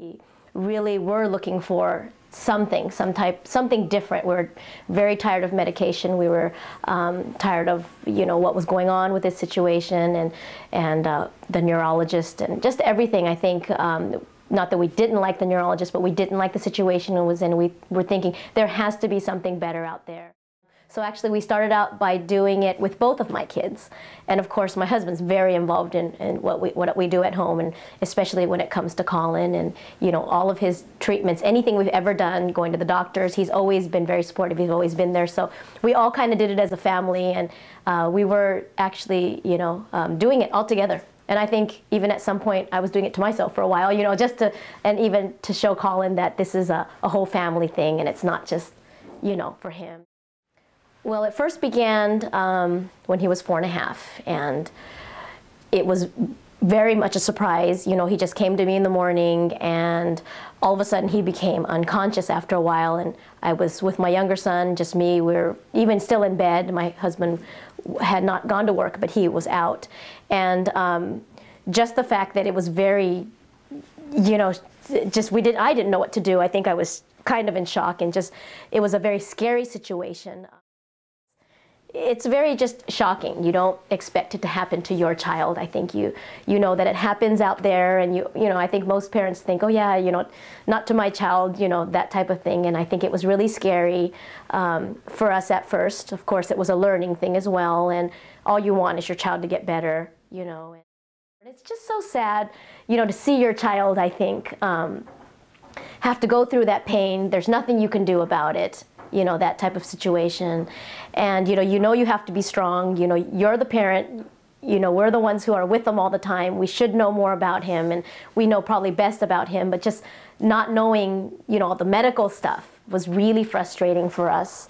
We really were looking for something different. We were very tired of medication. We were tired of, what was going on with this situation, and the neurologist and just everything. I think, not that we didn't like the neurologist, but we didn't like the situation it was in. We were thinking there has to be something better out there. So actually we started out by doing it with both of my kids. And of course my husband's very involved in what we do at home, and especially when it comes to Colin and all of his treatments, anything we've ever done, going to the doctors, he's always been very supportive, he's always been there. So we all kind of did it as a family, and we were actually doing it all together. And I think even at some point I was doing it to myself for a while, just and even to show Colin that this is a whole family thing and it's not just, for him. Well, it first began when he was 4.5, and it was very much a surprise. He just came to me in the morning, and all of a sudden he became unconscious after a while, and I was with my younger son, just me. We were even still in bed. My husband had not gone to work, but he was out. And just the fact that it was very, I didn't know what to do. I think I was kind of in shock, and it was a very scary situation. It's very just shocking. You don't expect it to happen to your child. I think you know that it happens out there, and I think most parents think, oh yeah, not to my child, that type of thing. And I think it was really scary for us at first. Of course, it was a learning thing as well, and all you want is your child to get better, And it's just so sad, to see your child, I think, have to go through that pain. There's nothing you can do about it. That type of situation. And, you have to be strong. You're the parent. We're the ones who are with them all the time. We should know more about him, and we know probably best about him. But just not knowing, all the medical stuff was really frustrating for us.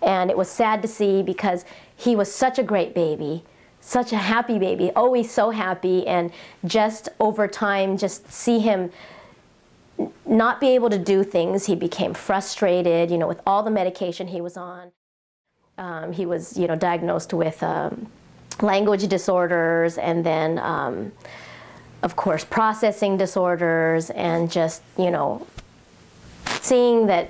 And it was sad to see, because he was such a great baby, such a happy baby, always so happy. And just over time, just see him not be able to do things. He became frustrated, with all the medication he was on. He was, diagnosed with language disorders, and then, of course, processing disorders, and just, seeing that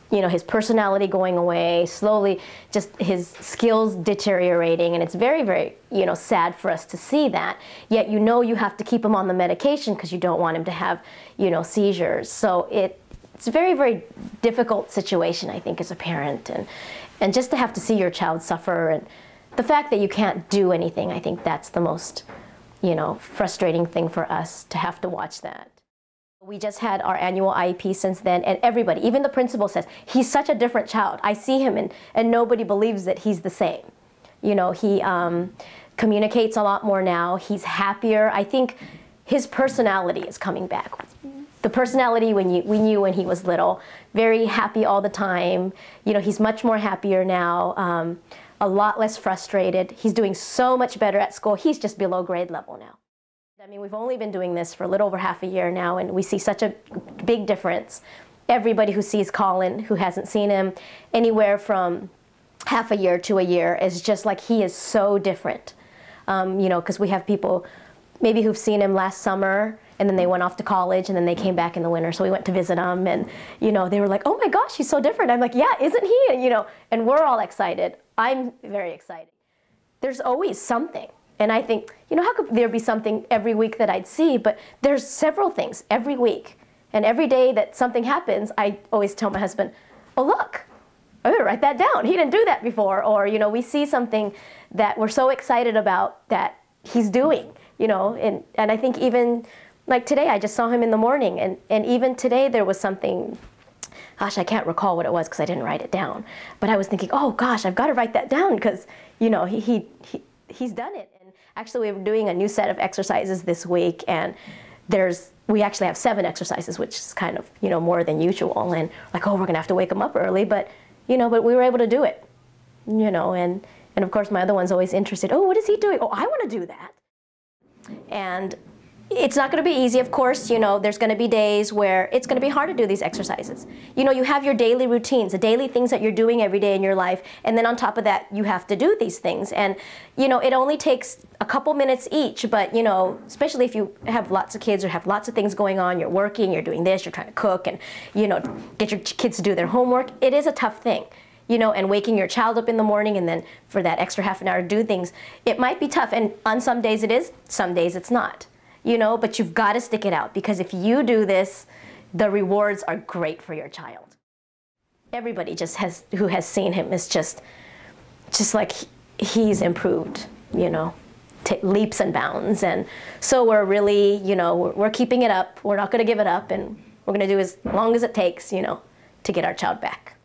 his personality going away, slowly just his skills deteriorating, and it's very, very, sad for us to see that. Yet you have to keep him on the medication because you don't want him to have, seizures. So it's a very, very difficult situation, I think, as a parent, and just to have to see your child suffer, and the fact that you can't do anything, I think that's the most, frustrating thing for us, to have to watch that. We just had our annual IEP since then, and everybody, even the principal, says, he's such a different child. I see him, and nobody believes that he's the same. He communicates a lot more now. He's happier. I think his personality is coming back. The personality we knew when he was little, very happy all the time. He's much more happier now, a lot less frustrated. He's doing so much better at school. He's just below grade level now. I mean, we've only been doing this for a little over half a year now, and we see such a big difference. Everybody who sees Colin, who hasn't seen him anywhere from half a year to a year, is just like, he is so different. Because we have people maybe who've seen him last summer, and then they went off to college, and then they came back in the winter. So we went to visit them, and they were like, "Oh my gosh, he's so different." I'm like, "Yeah, isn't he?" And we're all excited. I'm very excited. There's always something. And I think, how could there be something every week that I'd see? But there's several things every week. And every day that something happens, I always tell my husband, oh, look, I'm going to write that down. He didn't do that before. Or, we see something that we're so excited about that he's doing, And I think even, like today, I just saw him in the morning. And even today there was something, gosh, I can't recall what it was because I didn't write it down. But I was thinking, oh, gosh, I've got to write that down because, he's done it. Actually, we're doing a new set of exercises this week, and we actually have 7 exercises, which is kind of, more than usual. And like, oh, we're going to have to wake them up early, but we were able to do it, and of course, my other one's always interested. Oh, what is he doing? Oh, I want to do that. And It's not going to be easy, of course. You know, there's going to be days where it's going to be hard to do these exercises. You know, you have your daily routines, the daily things that you're doing every day in your life, and then on top of that, you have to do these things. And, you know, it only takes a couple minutes each, but, you know, especially if you have lots of kids or have lots of things going on, you're working, you're doing this, you're trying to cook, and, you know, get your kids to do their homework, it is a tough thing. You know, and waking your child up in the morning and then for that extra half an hour to do things, it might be tough. And on some days it is, some days it's not. You know, but you've got to stick it out, because if you do this, the rewards are great for your child. Everybody who has seen him is just like he's improved, you know, leaps and bounds. And so we're really, you know, we're keeping it up. We're not going to give it up, and we're going to do as long as it takes, you know, to get our child back.